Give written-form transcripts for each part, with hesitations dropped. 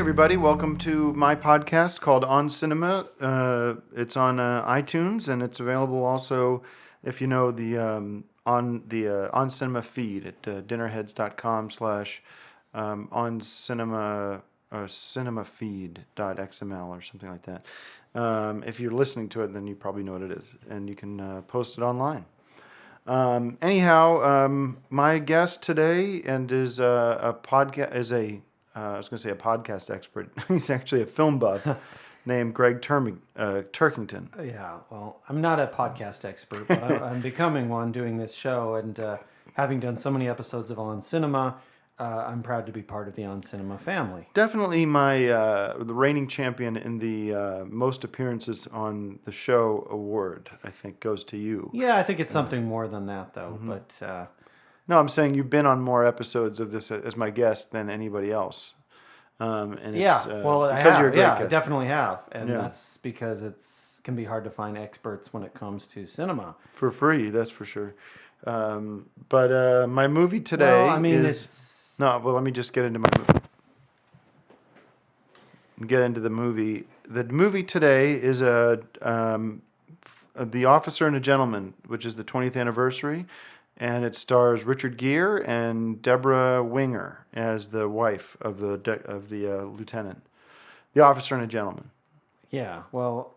everybody, welcome to my podcast called On Cinema. It's on iTunes, and it's available also if you know the On Cinema feed at dinnerheads.com/on cinema cinemafeed.xml or something like that. If you're listening to it, then you probably know what it is, and you can post it online. My guest today is a podcast I was going to say a podcast expert. He's actually a film buff named Gregg Turkleton. Yeah, well, I'm not a podcast expert, but I'm becoming one doing this show, and having done so many episodes of On Cinema, I'm proud to be part of the On Cinema family. Definitely the reigning champion in the most appearances on the show award, I think, goes to you. Yeah, I think it's something more than that, though. Mm-hmm. But no, I'm saying you've been on more episodes of this as my guest than anybody else. And yeah, you're a great guest. I definitely have, and that's because it can be hard to find experts when it comes to cinema for free. That's for sure. But my movie today let me just get into the movie. The movie today is The Officer and a Gentleman, which is the 20th anniversary. And it stars Richard Gere and Deborah Winger as the wife of the lieutenant, the officer and a gentleman. Yeah, well,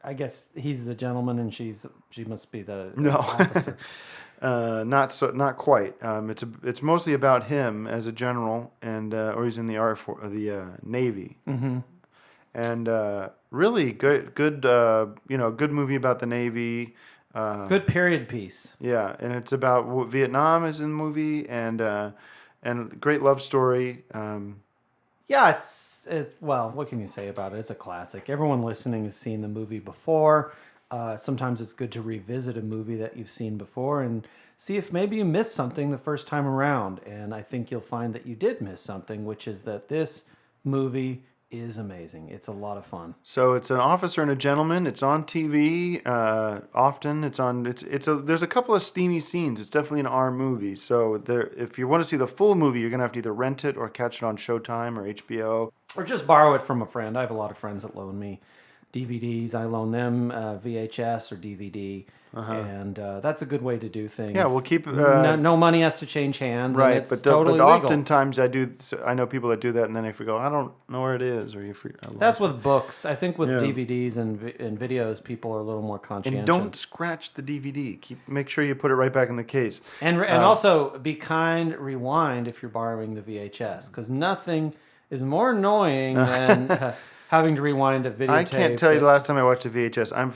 I guess he's the gentleman and she must be the officer. Not quite. It's mostly about him as a general, and or he's in the Navy. Mm-hmm. And really good good movie about the Navy. Good period piece. Yeah, and it's about Vietnam is in the movie, and great love story. Yeah, it's what can you say about it? It's a classic. Everyone listening has seen the movie before. Sometimes it's good to revisit a movie that you've seen before and see if maybe you missed something the first time around. And I think you'll find that you did miss something, which is that this movie is amazing. It's a lot of fun. So it's An Officer and a Gentleman. It's on TV often. There's a couple of steamy scenes. It's definitely an R movie. So if you want to see the full movie, you're gonna have to either rent it or catch it on Showtime or HBO, or just borrow it from a friend. I have a lot of friends that loan me DVDs. I loan them VHS or DVD. And that's a good way to do things. Yeah, we'll keep no money has to change hands. Right, and it's totally but legal. oftentimes I know people that do that, and then if we go, I don't know where it is, or that's with books. I think with DVDs and videos, people are a little more conscientious. And don't scratch the DVD. Make sure you put it right back in the case. And also be kind. Rewind if you're borrowing the VHS, because nothing is more annoying than. Having to rewind a videotape. I can't tell you the last time I watched a VHS. I'm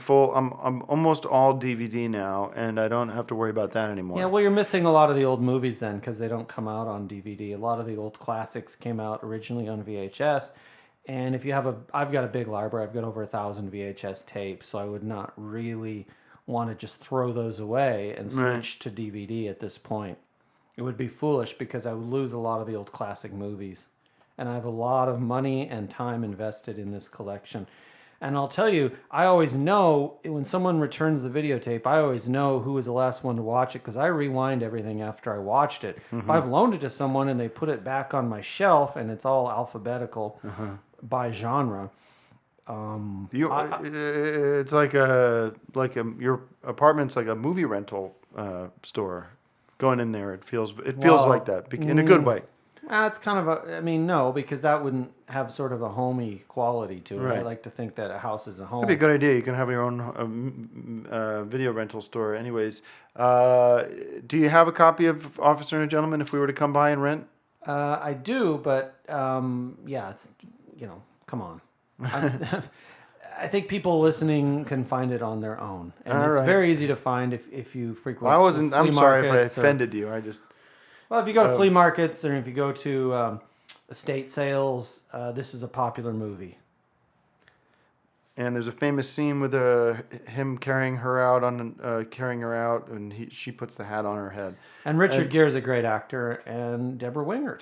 almost all DVD now, and I don't have to worry about that anymore. Yeah, well, you're missing a lot of the old movies then, because they don't come out on DVD. A lot of the old classics came out originally on VHS, and if you have I've got a big library. I've got over 1,000 VHS tapes, so I would not really want to just throw those away and switch to DVD at this point. It would be foolish because I would lose a lot of the old classic movies. And I have a lot of money and time invested in this collection. And I'll tell you, I always know when someone returns the videotape, I always know who was the last one to watch it because I rewind everything after I watched it. Mm-hmm. If I've loaned it to someone and they put it back on my shelf and it's all alphabetical by genre. It's like your apartment's like a movie rental store. Going in there, it feels like that in a good way. It's kind of no, because that wouldn't have sort of a homey quality to it. Right. I like to think that a house is a home. That'd be a good idea. You can have your own video rental store. Anyways, do you have a copy of Officer and a Gentleman if we were to come by and rent? I do, but it's, come on. I think people listening can find it on their own. And it's very easy to find if you frequent I'm sorry if I offended you. Well, if you go to flea markets or if you go to estate sales, this is a popular movie. And there's a famous scene with him carrying her out, and she puts the hat on her head. And Richard Gere is a great actor, and Deborah Winger.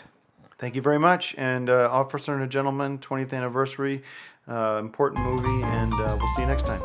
Thank you very much. And Officer and a Gentleman, 20th anniversary, important movie, and we'll see you next time.